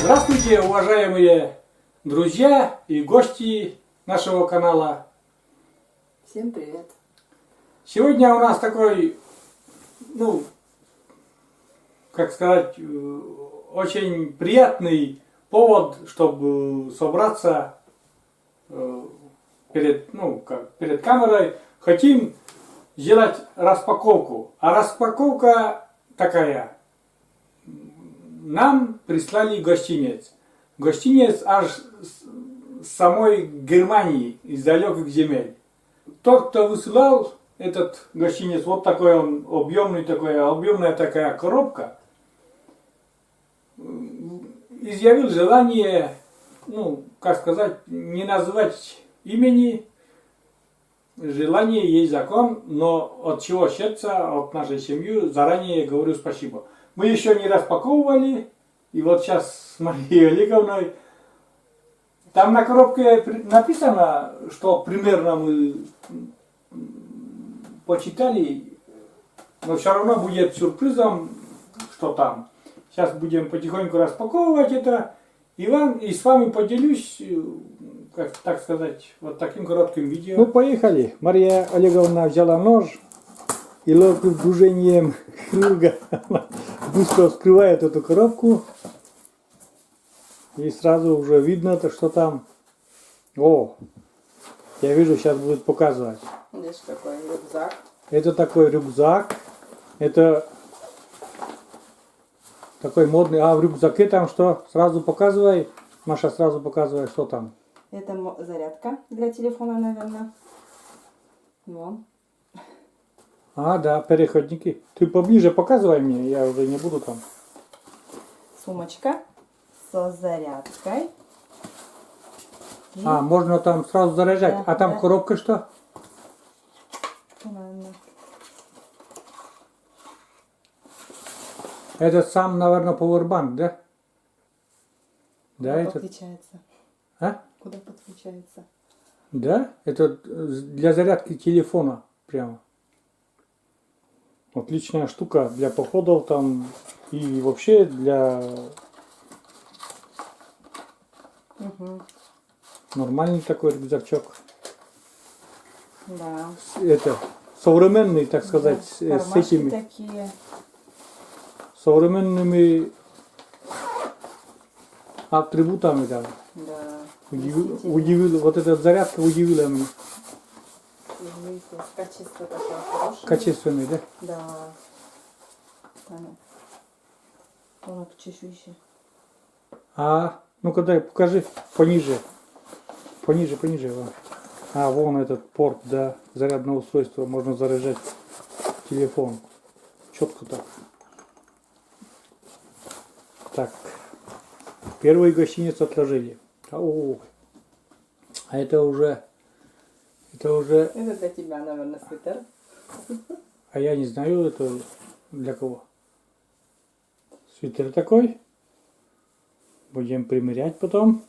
Здравствуйте, уважаемые друзья и гости нашего канала. Всем привет. Сегодня у нас такой, как сказать, очень приятный повод, чтобы собраться перед камерой. Хотим сделать распаковку. А распаковка такая. Нам прислали гостинец. Гостинец аж с самой Германии, из далеких земель. Тот, кто высылал этот гостинец, вот такой он объемная такая коробка, изъявил желание, не назвать имени. Желание есть закон, но от чего сердца, от нашей семьи, заранее говорю спасибо. Мы еще не распаковывали, и вот сейчас с Марией Олеговной. Там на коробке написано, что примерно мы почитали, но все равно будет сюрпризом, что там. Сейчас будем потихоньку распаковывать это, и с вами поделюсь, так сказать, вот таким коротким видео. Ну, поехали. Мария Олеговна взяла нож и ловким движением хирурга быстро вскрывает эту коробку. И сразу уже видно, что там. О, я вижу, сейчас будет показывать. Здесь такой рюкзак. Это такой рюкзак. Это такой модный. А в рюкзаке там что? Сразу показывай. Маша, сразу показывай, что там. Это зарядка для телефона, наверное. Вон. А, да, переходники. Ты поближе показывай мне, я уже не буду там. Сумочка со зарядкой. И... А, можно там сразу заряжать. Да, а там да. коробка что? Наверное. Это сам, наверное, powerbank, да? Да, Куда это... подключается? А? Куда подключается? Да? Это для зарядки телефона прямо. Отличная штука для походов там и вообще для нормальный такой рюкзачок. Да. Это современный, так сказать, Да, с этими такие. современными атрибутами там. Да. Удивил, вот эта зарядка удивила меня. Качество такое хорошее. Качественный, да? Да. Он чешуйся. А, ну-ка дай, покажи пониже. Пониже. Вон. А, вон этот порт, да, зарядное устройство, можно заряжать телефон. Четко так. Так. Первый гостиниц отложили. А это уже... Это для тебя, наверное, свитер. А я не знаю, это для кого. Свитер такой. Будем примерять потом.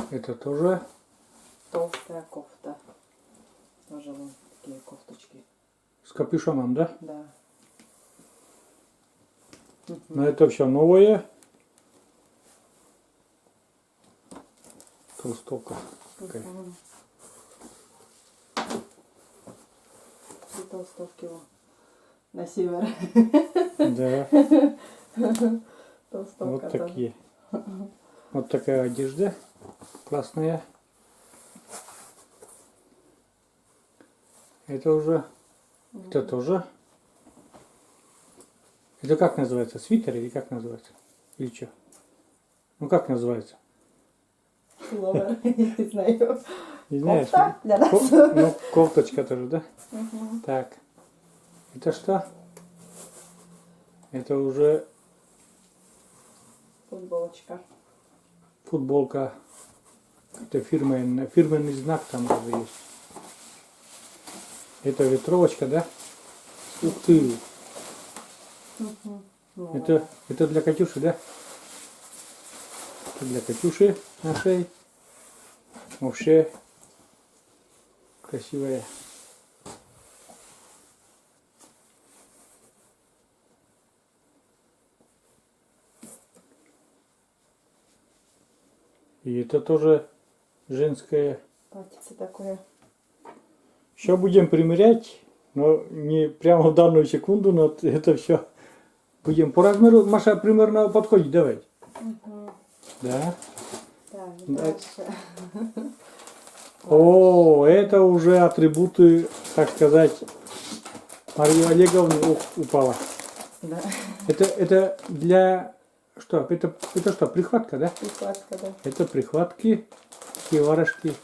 Это тоже. Толстая кофта. Тоже вон такие кофточки. С капюшоном, да? Да. Но это все новое. Толстовка. Такая. И толстовки вон. На север. Да. Толстовка Вот тоже. такие. Вот такая одежда. Классная. Это уже. Это тоже. Это как называется? Свитер или как называется? Или что? Ну как называется? Слово, не знаю. Не знаешь? Кофта для нас. Ну, кофточка тоже, да? Так. Это что? Это уже Футболочка. футболка. Это фирменный знак там даже есть. Это ветровочка, да? Ух ты! Это для Катюши, да? Это для Катюши нашей. Вообще красивая. И это тоже женское. Платьице такое. Еще будем примерять, но не прямо в данную секунду, но это все будем по размеру. Маша примерно подходит, давай. Угу. Да. Так, Да. дальше. О, это уже атрибуты, так сказать, Марии Олеговны. Ух, упала. Да. Это для... Что? Это что, прихватка, да? Прикладка, да. Это прихватки, такие варежки.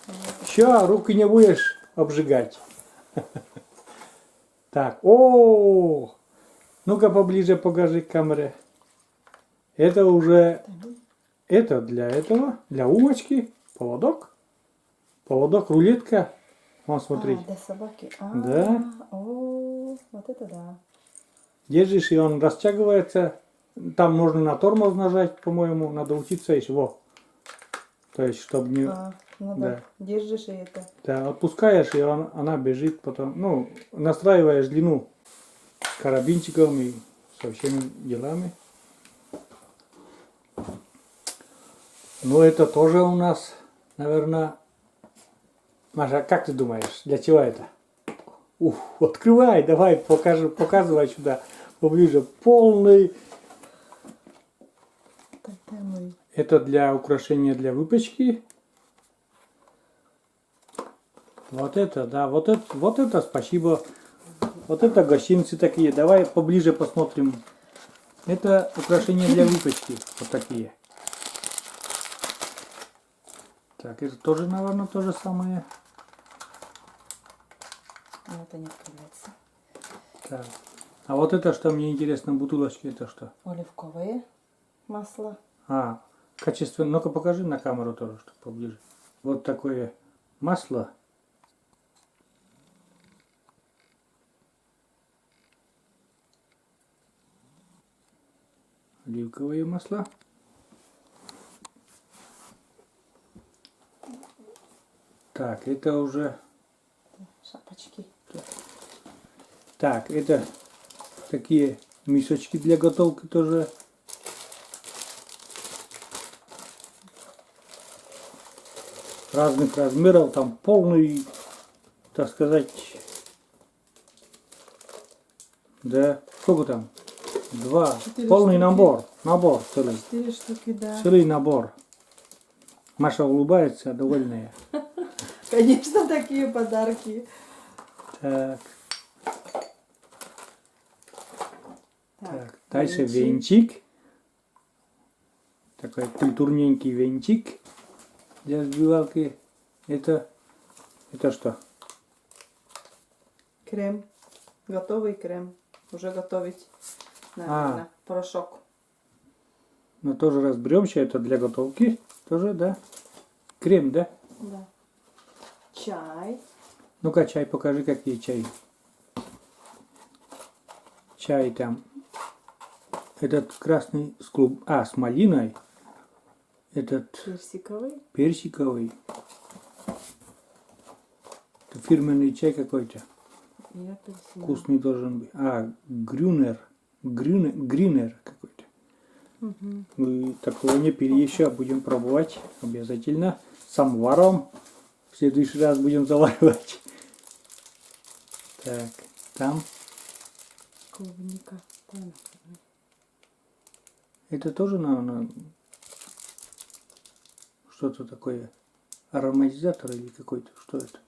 Ща, руки не будешь обжигать. Так, о, ну-ка поближе покажи к камере. Это уже, это для этого, для умочки, поводок. Поводок, рулетка. Вон, смотри. А, для собаки. А, Да. О, вот это да. Держишь, и он растягивается. Там можно на тормоз нажать, по-моему, надо учиться еще. Во. То есть, чтобы не... А, ну да. Да. Держишь и это. Да, отпускаешь, и она бежит потом. Ну, настраиваешь длину карабинчиком и со всеми делами. Ну, это тоже у нас, наверное... Маша, как ты думаешь, для чего это? Ух, открывай, давай, показывай сюда поближе. Полный... Тотемы. Это для украшения для выпечки. Вот это, да, вот это спасибо. Вот это гостинцы такие. Давай поближе посмотрим. Это украшения для выпечки. Вот такие. Так, это тоже, наверное, то же самое. А это не открывается. Так. А вот это, что мне интересно, бутылочки, это что? Оливковое масло. А, качественно. Ну-ка покажи на камеру тоже, чтобы поближе. Вот такое масло. Оливковое масло. Так, это уже... Шапочки. Так, это такие мисочки для готовки тоже. Разных размеров, там полный, так сказать, да, сколько там? Два, 4 полный штуки. набор целый, 4 штуки, да. целый набор. Маша улыбается, довольная. Конечно, такие подарки. Так, так, Так, дальше венчик. Такой культурненький венчик для сбивалки. Это что? Крем. Готовый крем. Уже готовить, наверное, порошок. Ну, тоже разберемся, это для готовки. Тоже, да? Крем, да? Да. Чай. Ну-ка, чай покажи, какие чаи. Чай там. Этот красный с с малиной. Этот Персиковый. персиковый. Это фирменный чай какой-то. И апельсин. Вкусный должен быть. А, грюнер. Гринер какой-то. Угу. Мы такого не пили еще. Будем пробовать обязательно. Самваром. В следующий раз будем заваривать. Так, там. Клубника. Там. Это тоже, наверное, что-то такое. Ароматизатор или какой-то. Что это?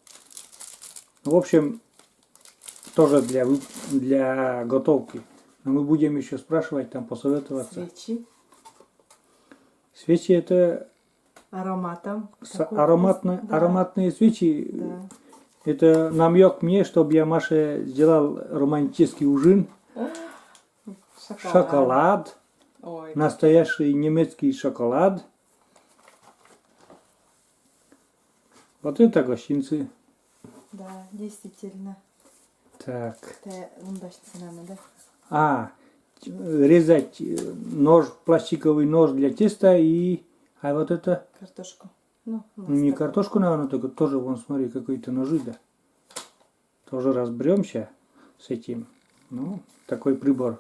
Ну, в общем, тоже для готовки. Но мы будем еще спрашивать, там посоветоваться. Свечи. Свечи это Ароматом. Такой ароматные, вкус. Да. ароматные свечи. Да. Это намек мне, чтобы я Маше сделал романтический ужин. Шоколад. Ой. Настоящий немецкий шоколад. Вот это гостинцы. Да, действительно. Так. Это удачно надо, да? А, резать нож, пластиковый нож для теста и... А вот это... Картошку. Ну, Не картошку, наверное, только тоже, вон, смотри, какие-то ножи, да. Тоже разберемся с этим. Ну, такой прибор.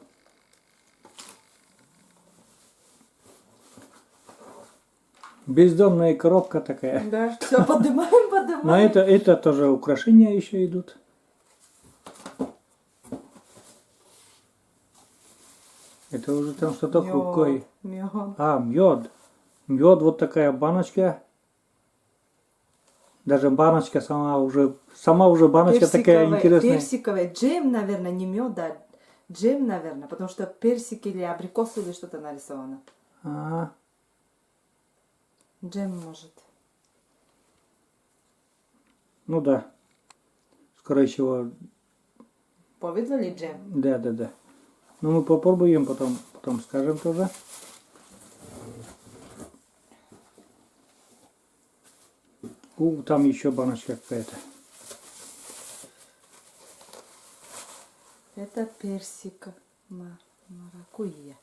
Бездонная коробка такая. Да, все, поднимаем, Но поднимаем. это тоже украшения еще идут. Это уже там что-то хрупкое. Мед. А, мед. Мед, вот такая баночка. Даже баночка сама уже баночка такая интересная. Персиковый джем, наверное, не мед, а джем, наверное, потому что персик или абрикос или что-то нарисовано. А, Джем может. ну да. Скорее всего, Повидло ли джем? да. Ну мы попробуем, потом скажем тоже. Там еще баночка какая-то. Это персик. Маракуйя.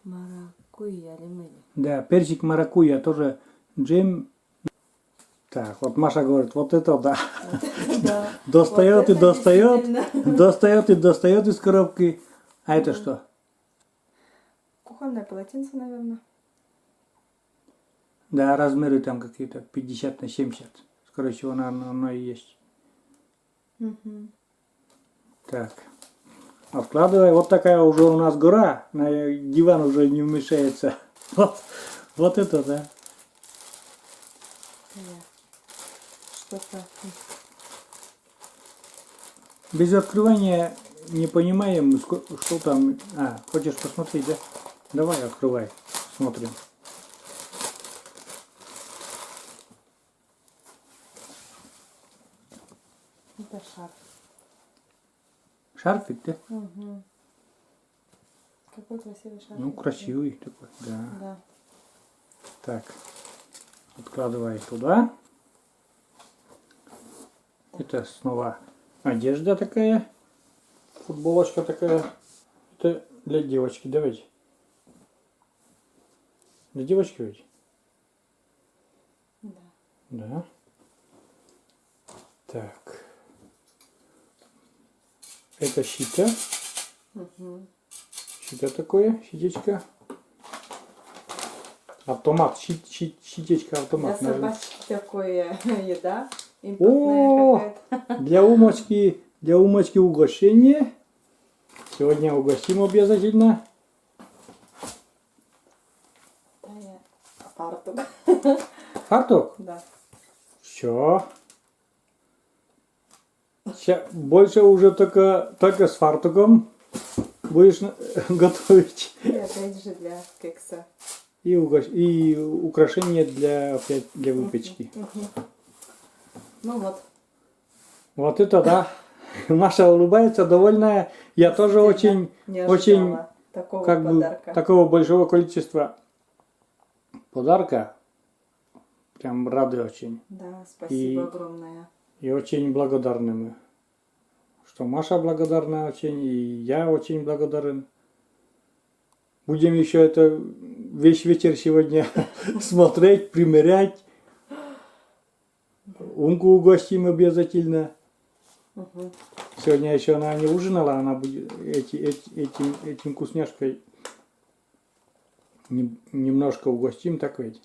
Маракуйя или мыли? Да, персик маракуйя тоже джем. Так, вот Маша говорит, вот это да. Да. Достает Вот и это достает, действительно. достает и достает из коробки. А это что? Кухонное полотенце, наверное. Да, размеры там какие-то 50 на 70. Скорее всего, оно и есть. Мгм. Так. Откладывай. Вот такая уже у нас гора. На диван уже не вмешается. Вот это, да. Что-то. Без открывания не понимаем, что там. А, хочешь посмотреть, да? Давай, открывай. Смотрим. Это шарф. Шарфик, да? Угу. Какой красивый шарф. Ну, красивый такой, да. Да. Так. Откладывай туда. Это снова одежда такая. Футболочка такая. Это для девочки, давайте. Для девочки ведь? Да. Да. Так. Это щита. Угу. Щита такое, щитечко. Автомат, щитечко, Для автомат. наверное. собачки такое еда. О, Импортная какая-то. для умочки угощение. Сегодня угостим обязательно. Да, я фартук. Фартук? Да. Все. Больше уже только с фартуком будешь готовить. И опять же для кекса. И украшения опять для выпечки. Мгм. Ну вот. Вот это да. Маша улыбается, довольная. Я тоже очень Не очень ожидала такого как бы подарка. такого большого количества подарка. Прям рады очень. Да, спасибо И- огромное. И очень благодарны мы. Что Маша благодарна очень, и я очень благодарен. Будем еще это весь вечер сегодня смотреть, примерять. Умку угостим обязательно. Угу. Сегодня еще она не ужинала, она будет этим вкусняшкой немножко угостим, так ведь.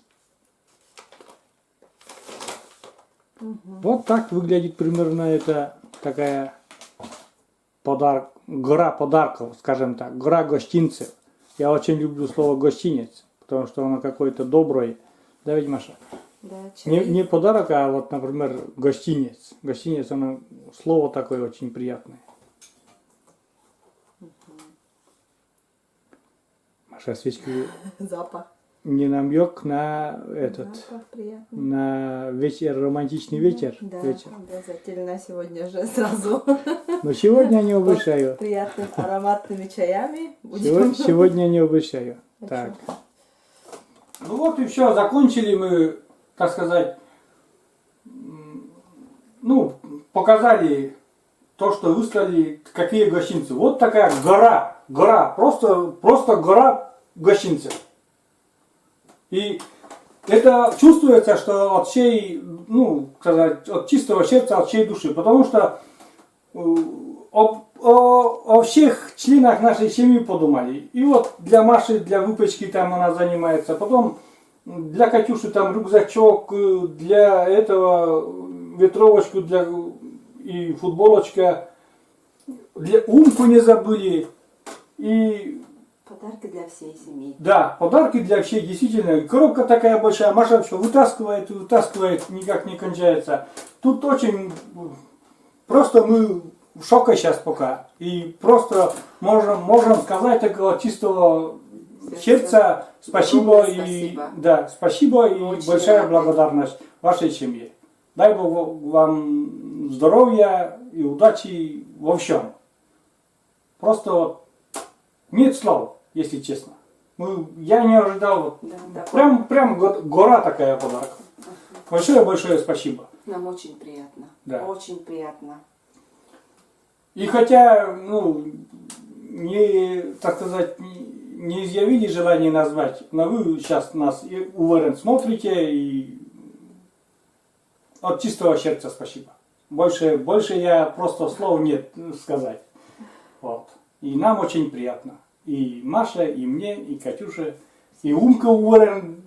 Угу. Вот так выглядит примерно это такая гора подарков, скажем так, гора гостинцев. Я очень люблю слово гостинец, потому что оно какое-то доброе. Да ведь, Маша? Да, чай. Не подарок, а вот, например, гостинец. Гостинец, оно слово такое очень приятное. Маша, свечку Запах. не намек на этот, Запах приятный. на вечер, романтичный вечер. Да, вечер. обязательно сегодня же сразу. Но сегодня не обещаю. Приятными ароматными чаями. Будем. Сегодня не обещаю. Так. Ну вот и все, закончили мы, так сказать, ну, показали то, что выставили, какие гостинцы. Вот такая гора, просто гора гостинцев. И это чувствуется, что от всей, ну, сказать, от чистого сердца, от всей души, потому что о всех членах нашей семьи подумали. И вот для Маши, для выпечки там она занимается. Потом для Катюши там рюкзачок, для этого ветровочку для, и футболочка. Для Умку не забыли. И Подарки для всей семьи. да, подарки для всех, действительно. Коробка такая большая, Маша все вытаскивает, вытаскивает, никак не кончается. Тут очень, просто мы в шоке сейчас пока. И просто можем сказать такого чистого сердца спасибо Огромное и спасибо. да, спасибо и Очень большая рады. благодарность вашей семье. Дай Бог вам здоровья и удачи во всем. Просто вот нет слов, если честно. Я не ожидал. Вот, Да. прям гора такая подарка. Большое спасибо. Нам очень приятно. Да. Очень приятно. И хотя, не, так сказать, не изъявили желание назвать, но вы сейчас нас, уверен, смотрите, и от чистого сердца спасибо. Больше я просто слов нет сказать. Вот. И нам очень приятно. И Маша, и мне, и Катюше, и Умка, уверен,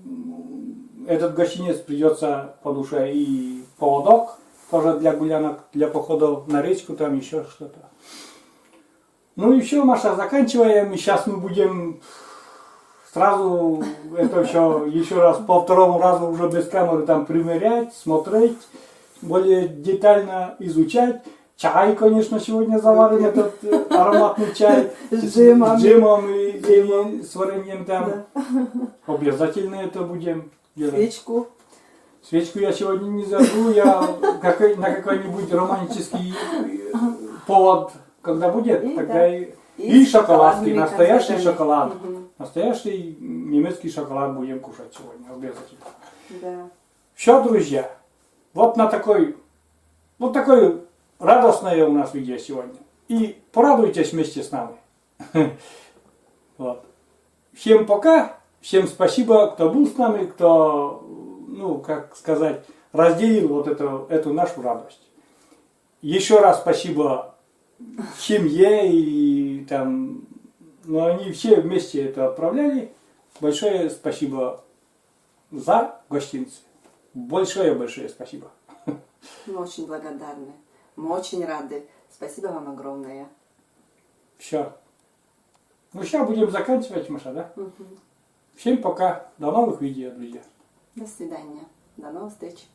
этот гостиниц придется по душе, и поводок тоже для гулянок, для походов на речку, там еще что-то. Ну и все, Маша, заканчиваем. И сейчас мы будем сразу это все еще раз, по второму разу уже без камеры там примерять, смотреть, более детально изучать. Чай, конечно, сегодня заварим, этот ароматный чай С джемом. С джемом и с вареньем там. Да. Обязательно это будем делать. Свечку. Свечку я сегодня не зажгу, я на какой-нибудь романтический повод, когда будет, И тогда да. и шоколадки, шоколадными настоящий конфетами. шоколад. Мгм. Настоящий немецкий шоколад будем кушать сегодня, обязательно. Да. Все, друзья, вот такое радостное у нас видео сегодня. И порадуйтесь вместе с нами. Вот. Всем пока, всем спасибо, кто был с нами, кто, как сказать, разделил вот эту нашу радость. Еще раз спасибо семье и там, они все вместе это отправляли. Большое спасибо за гостиницы. Большое спасибо. Мы очень благодарны. Мы очень рады. Спасибо вам огромное. Все. Сейчас будем заканчивать, Маша, да? Мгм. Всем пока. До новых видео, друзья. До свидания. До новых встреч.